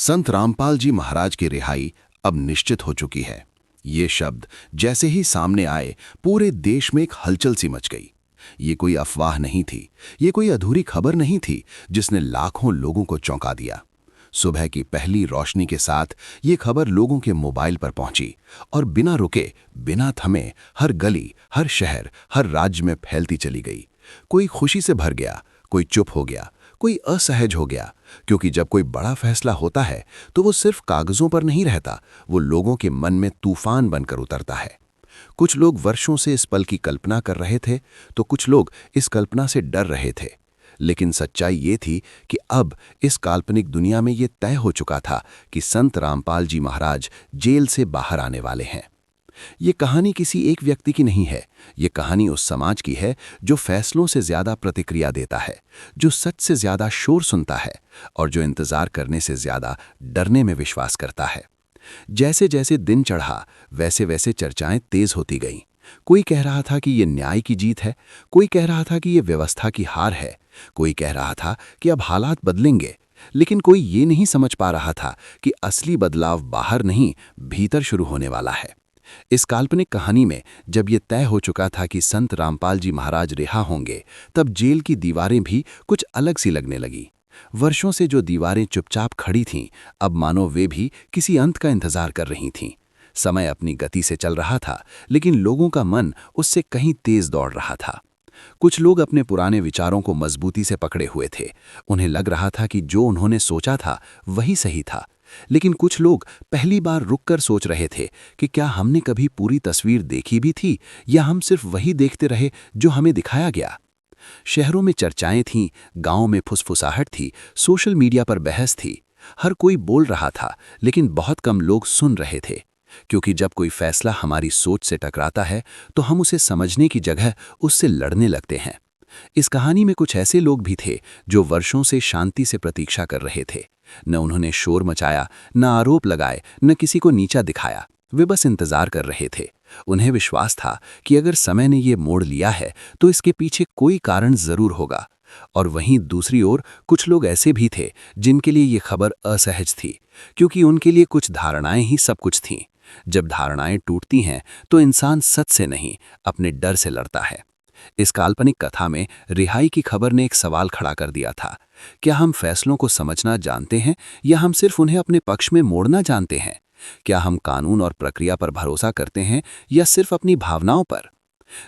संत रामपाल जी महाराज की रिहाई अब निश्चित हो चुकी है। ये शब्द जैसे ही सामने आए, पूरे देश में एक हलचल सी मच गई। ये कोई अफवाह नहीं थी, ये कोई अधूरी खबर नहीं थी जिसने लाखों लोगों को चौंका दिया। सुबह की पहली रोशनी के साथ ये खबर लोगों के मोबाइल पर पहुंची और बिना रुके, बिना थमे हर गली, हर शहर, हर राज्य में फैलती चली गई। कोई खुशी से भर गया, कोई चुप हो गया, कोई असहज हो गया, क्योंकि जब कोई बड़ा फैसला होता है तो वो सिर्फ कागजों पर नहीं रहता, वो लोगों के मन में तूफान बनकर उतरता है। कुछ लोग वर्षों से इस पल की कल्पना कर रहे थे, तो कुछ लोग इस कल्पना से डर रहे थे। लेकिन सच्चाई ये थी कि अब इस काल्पनिक दुनिया में ये तय हो चुका था कि संत रामपाल जी महाराज जेल से बाहर आने वाले हैं। ये कहानी किसी एक व्यक्ति की नहीं है, ये कहानी उस समाज की है जो फैसलों से ज्यादा प्रतिक्रिया देता है, जो सच से ज्यादा शोर सुनता है और जो इंतजार करने से ज्यादा डरने में विश्वास करता है। जैसे जैसे दिन चढ़ा, वैसे वैसे चर्चाएं तेज होती गईं। कोई कह रहा था कि ये न्याय की जीत है, कोई कह रहा था कि ये व्यवस्था की हार है, कोई कह रहा था कि अब हालात बदलेंगे। लेकिन कोई ये नहीं समझ पा रहा था कि असली बदलाव बाहर नहीं, भीतर शुरू होने वाला है। इस काल्पनिक कहानी में जब ये तय हो चुका था कि संत रामपाल जी महाराज रिहा होंगे, तब जेल की दीवारें भी कुछ अलग सी लगने लगी। वर्षों से जो दीवारें चुपचाप खड़ी थीं, अब मानो वे भी किसी अंत का इंतजार कर रही थीं। समय अपनी गति से चल रहा था, लेकिन लोगों का मन उससे कहीं तेज दौड़ रहा था। कुछ लोग अपने पुराने विचारों को मजबूती से पकड़े हुए थे। उन्हें लग रहा था कि जो उन्होंने सोचा था वही सही था। लेकिन कुछ लोग पहली बार रुककर सोच रहे थे कि क्या हमने कभी पूरी तस्वीर देखी भी थी, या हम सिर्फ वही देखते रहे जो हमें दिखाया गया। शहरों में चर्चाएं थीं, गांवों में फुसफुसाहट थी, सोशल मीडिया पर बहस थी। हर कोई बोल रहा था, लेकिन बहुत कम लोग सुन रहे थे। क्योंकि जब कोई फैसला हमारी सोच से टकराता है तो हम उसे समझने की जगह उससे लड़ने लगते हैं। इस कहानी में कुछ ऐसे लोग भी थे जो वर्षों से शांति से प्रतीक्षा कर रहे थे। न उन्होंने शोर मचाया, न आरोप लगाए, न किसी को नीचा दिखाया। वे बस इंतजार कर रहे थे। उन्हें विश्वास था कि अगर समय ने ये मोड़ लिया है तो इसके पीछे कोई कारण जरूर होगा। और वहीं दूसरी ओर कुछ लोग ऐसे भी थे जिनके लिए ये खबर असहज थी, क्योंकि उनके लिए कुछ धारणाएं ही सब कुछ थीं। जब धारणाएं टूटती हैं तो इंसान सच से नहीं, अपने डर से लड़ता है। इस काल्पनिक कथा में रिहाई की खबर ने एक सवाल खड़ा कर दिया था। क्या हम फैसलों को समझना जानते हैं, या हम सिर्फ उन्हें अपने पक्ष में मोड़ना जानते हैं? क्या हम कानून और प्रक्रिया पर भरोसा करते हैं, या सिर्फ अपनी भावनाओं पर?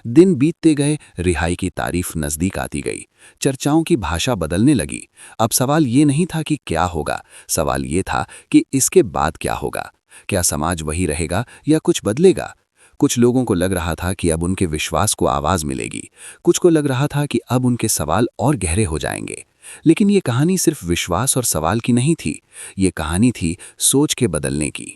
दिन बीतते गए, रिहाई की तारीफ नजदीक आती गई। चर्चाओं की भाषा बदलने लगी। अब सवाल ये नहीं था कि क्या होगा, सवाल ये था कि इसके बाद क्या होगा। क्या समाज वही रहेगा या कुछ बदलेगा? कुछ लोगों को लग रहा था कि अब उनके विश्वास को आवाज मिलेगी, कुछ को लग रहा था कि अब उनके सवाल और गहरे हो जाएंगे। लेकिन ये कहानी सिर्फ विश्वास और सवाल की नहीं थी, ये कहानी थी सोच के बदलने की।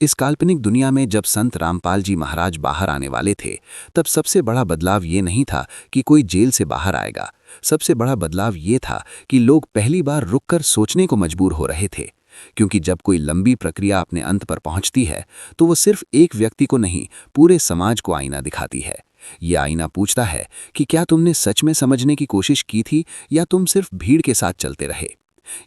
इस काल्पनिक दुनिया में जब संत रामपाल जी महाराज बाहर आने वाले थे, तब सबसे बड़ा बदलाव ये नहीं था कि कोई जेल से बाहर आएगा। सबसे बड़ा बदलाव ये था कि लोग पहली बार रुककर सोचने को मजबूर हो रहे थे। क्योंकि जब कोई लंबी प्रक्रिया अपने अंत पर पहुंचती है तो वो सिर्फ एक व्यक्ति को नहीं, पूरे समाज को आईना दिखाती है। ये आईना पूछता है कि क्या तुमने सच में समझने की कोशिश की थी, या तुम सिर्फ भीड़ के साथ चलते रहे।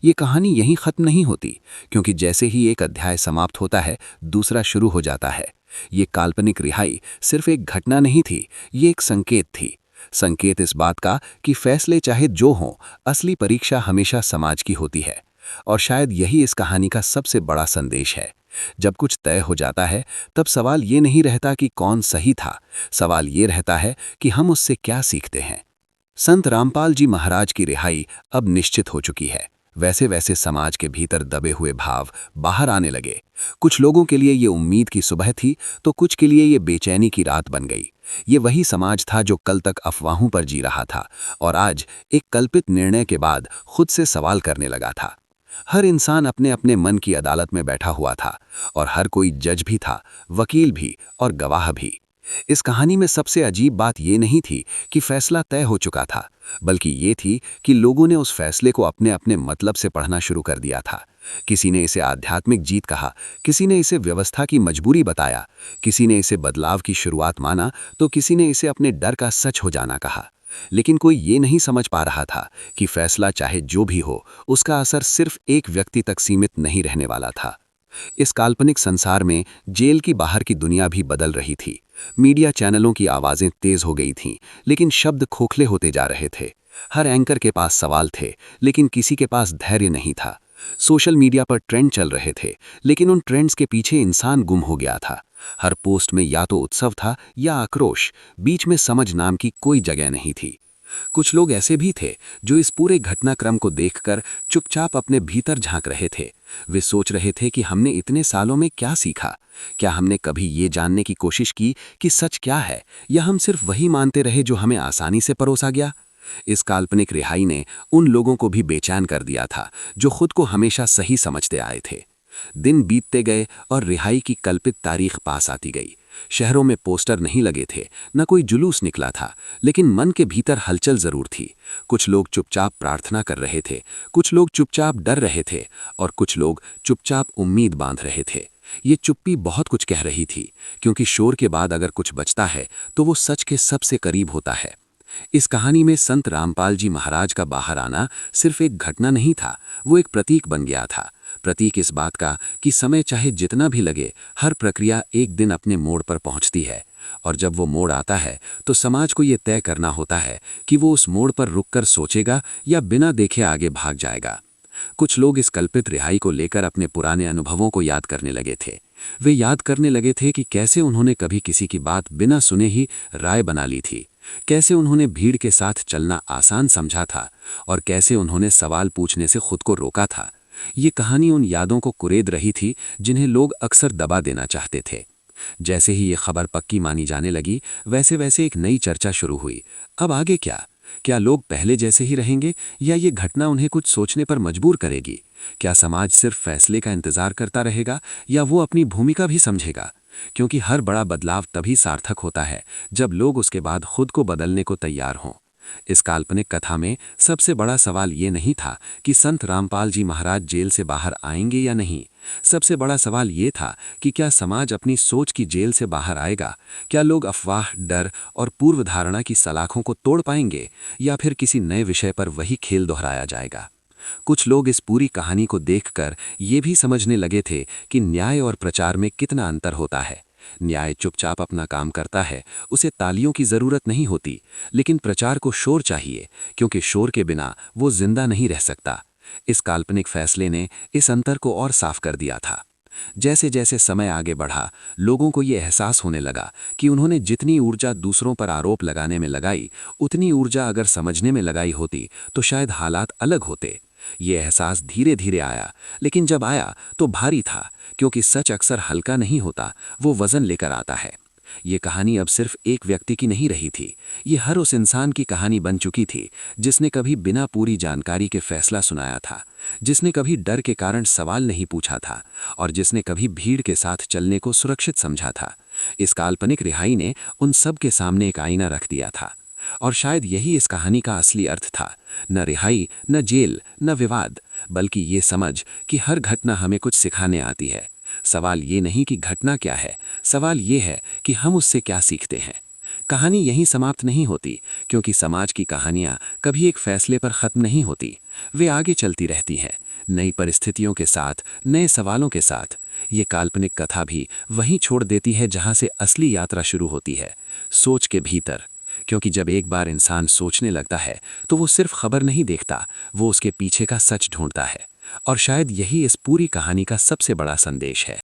ये कहानी यहीं खत्म नहीं होती, क्योंकि जैसे ही एक अध्याय समाप्त होता है, दूसरा शुरू हो जाता है। ये काल्पनिक रिहाई सिर्फ एक घटना नहीं थी, ये एक संकेत थी। संकेत इस बात का कि फैसले चाहे जो हों, असली परीक्षा हमेशा समाज की होती है। और शायद यही इस कहानी का सबसे बड़ा संदेश है। जब कुछ तय हो जाता है, तब सवाल ये नहीं रहता कि कौन सही था, सवाल ये रहता है कि हम उससे क्या सीखते हैं। संत रामपाल जी महाराज की रिहाई अब निश्चित हो चुकी है। वैसे वैसे समाज के भीतर दबे हुए भाव बाहर आने लगे। कुछ लोगों के लिए ये उम्मीद की सुबह थी, तो कुछ के लिए ये बेचैनी की रात बन गई। ये वही समाज था जो कल तक अफवाहों पर जी रहा था और आज एक कल्पित निर्णय के बाद खुद से सवाल करने लगा था। हर इंसान अपने अपने मन की अदालत में बैठा हुआ था, और हर कोई जज भी था, वकील भी और गवाह भी। इस कहानी में सबसे अजीब बात ये नहीं थी कि फैसला तय हो चुका था, बल्कि ये थी कि लोगों ने उस फैसले को अपने अपने मतलब से पढ़ना शुरू कर दिया था। किसी ने इसे आध्यात्मिक जीत कहा, किसी ने इसे व्यवस्था की मजबूरी बताया, किसी ने इसे बदलाव की शुरुआत माना, तो किसी ने इसे अपने डर का सच हो जाना कहा। लेकिन कोई ये नहीं समझ पा रहा था कि फैसला चाहे जो भी हो, उसका असर सिर्फ एक व्यक्ति तक सीमित नहीं रहने वाला था। इस काल्पनिक संसार में जेल की बाहर की दुनिया भी बदल रही थी। मीडिया चैनलों की आवाजें तेज हो गई थीं, लेकिन शब्द खोखले होते जा रहे थे। हर एंकर के पास सवाल थे, लेकिन किसी के पास धैर्य नहीं था। सोशल मीडिया पर ट्रेंड चल रहे थे, लेकिन उन ट्रेंड्स के पीछे इंसान गुम हो गया था। हर पोस्ट में या तो उत्सव था या आक्रोश, बीच में समझ नाम की कोई जगह नहीं थी। कुछ लोग ऐसे भी थे जो इस पूरे घटनाक्रम को देखकर चुपचाप अपने भीतर झांक रहे थे। वे सोच रहे थे कि हमने इतने सालों में क्या सीखा। क्या हमने कभी ये जानने की कोशिश की कि सच क्या है, या हम सिर्फ वही मानते रहे जो हमें आसानी से परोसा गया। इस काल्पनिक रिहाई ने उन लोगों को भी बेचैन कर दिया था जो खुद को हमेशा सही समझते आए थे। दिन बीतते गए और रिहाई की कल्पित तारीख पास आती गई। शहरों में पोस्टर नहीं लगे थे, न कोई जुलूस निकला था, लेकिन मन के भीतर हलचल जरूर थी। कुछ लोग चुपचाप प्रार्थना कर रहे थे, कुछ लोग चुपचाप डर रहे थे, और कुछ लोग चुपचाप उम्मीद बांध रहे थे। ये चुप्पी बहुत कुछ कह रही थी, क्योंकि शोर के बाद अगर कुछ बचता है तो वो सच के सबसे करीब होता है। इस कहानी में संत रामपाल जी महाराज का बाहर आना सिर्फ एक घटना नहीं था, वो एक प्रतीक बन गया था। प्रतीक इस बात का कि समय चाहे जितना भी लगे, हर प्रक्रिया एक दिन अपने मोड़ पर पहुंचती है। और जब वो मोड़ आता है तो समाज को ये तय करना होता है कि वो उस मोड़ पर रुककर सोचेगा या बिना देखे आगे भाग जाएगा। कुछ लोग इस कल्पित रिहाई को लेकर अपने पुराने अनुभवों को याद करने लगे थे। वे याद करने लगे थे कि कैसे उन्होंने कभी किसी की बात बिना सुने ही राय बना ली थी, कैसे उन्होंने भीड़ के साथ चलना आसान समझा था, और कैसे उन्होंने सवाल पूछने से खुद को रोका था। ये कहानी उन यादों को कुरेद रही थी जिन्हें लोग अक्सर दबा देना चाहते थे। जैसे ही ये खबर पक्की मानी जाने लगी, वैसे वैसे एक नई चर्चा शुरू हुई। अब आगे क्या? क्या लोग पहले जैसे ही रहेंगे, या ये घटना उन्हें कुछ सोचने पर मजबूर करेगी? क्या समाज सिर्फ फैसले का इंतजार करता रहेगा, या वो अपनी भूमिका भी समझेगा? क्योंकि हर बड़ा बदलाव तभी सार्थक होता है जब लोग उसके बाद खुद को बदलने को तैयार हों। इस काल्पनिक कथा में सबसे बड़ा सवाल ये नहीं था कि संत रामपाल जी महाराज जेल से बाहर आएंगे या नहीं। सबसे बड़ा सवाल ये था कि क्या समाज अपनी सोच की जेल से बाहर आएगा? क्या लोग अफवाह, डर और पूर्व धारणा की सलाखों को तोड़ पाएंगे, या फिर किसी नए विषय पर वही खेल दोहराया जाएगा? कुछ लोग इस पूरी कहानी को देखकर ये भी समझने लगे थे कि न्याय और प्रचार में कितना अंतर होता है। न्याय चुपचाप अपना काम करता है, उसे तालियों की जरूरत नहीं होती, लेकिन प्रचार को शोर चाहिए, क्योंकि शोर के बिना वो जिंदा नहीं रह सकता। इस काल्पनिक फैसले ने इस अंतर को और साफ कर दिया था। जैसे जैसे समय आगे बढ़ा, लोगों को ये एहसास होने लगा कि उन्होंने जितनी ऊर्जा दूसरों पर आरोप लगाने में लगाई, उतनी ऊर्जा अगर समझने में लगाई होती तो शायद हालात अलग होते। ये एहसास धीरे धीरे आया, लेकिन जब आया तो भारी था, क्योंकि सच अक्सर हल्का नहीं होता, वो वजन लेकर आता है। ये कहानी अब सिर्फ एक व्यक्ति की नहीं रही थी, ये हर उस इंसान की कहानी बन चुकी थी जिसने कभी बिना पूरी जानकारी के फैसला सुनाया था, जिसने कभी डर के कारण सवाल नहीं पूछा था, और जिसने कभी भीड़ के साथ चलने को सुरक्षित समझा था। इस काल्पनिक रिहाई ने उन सब के सामने एक आईना रख दिया था, और शायद यही इस कहानी का असली अर्थ था। न रिहाई, न जेल, न विवाद, बल्कि ये समझ कि हर घटना हमें कुछ सिखाने आती है। सवाल ये नहीं कि घटना क्या है, सवाल ये है कि हम उससे क्या सीखते हैं। कहानी यहीं समाप्त नहीं होती, क्योंकि समाज की कहानियां कभी एक फैसले पर खत्म नहीं होती, वे आगे चलती रहती हैं, नई परिस्थितियों के साथ, नए सवालों के साथ। ये काल्पनिक कथा भी वहीं छोड़ देती है जहां से असली यात्रा शुरू होती है, सोच के भीतर। क्योंकि जब एक बार इंसान सोचने लगता है तो वो सिर्फ खबर नहीं देखता, वो उसके पीछे का सच ढूंढता है। और शायद यही इस पूरी कहानी का सबसे बड़ा संदेश है।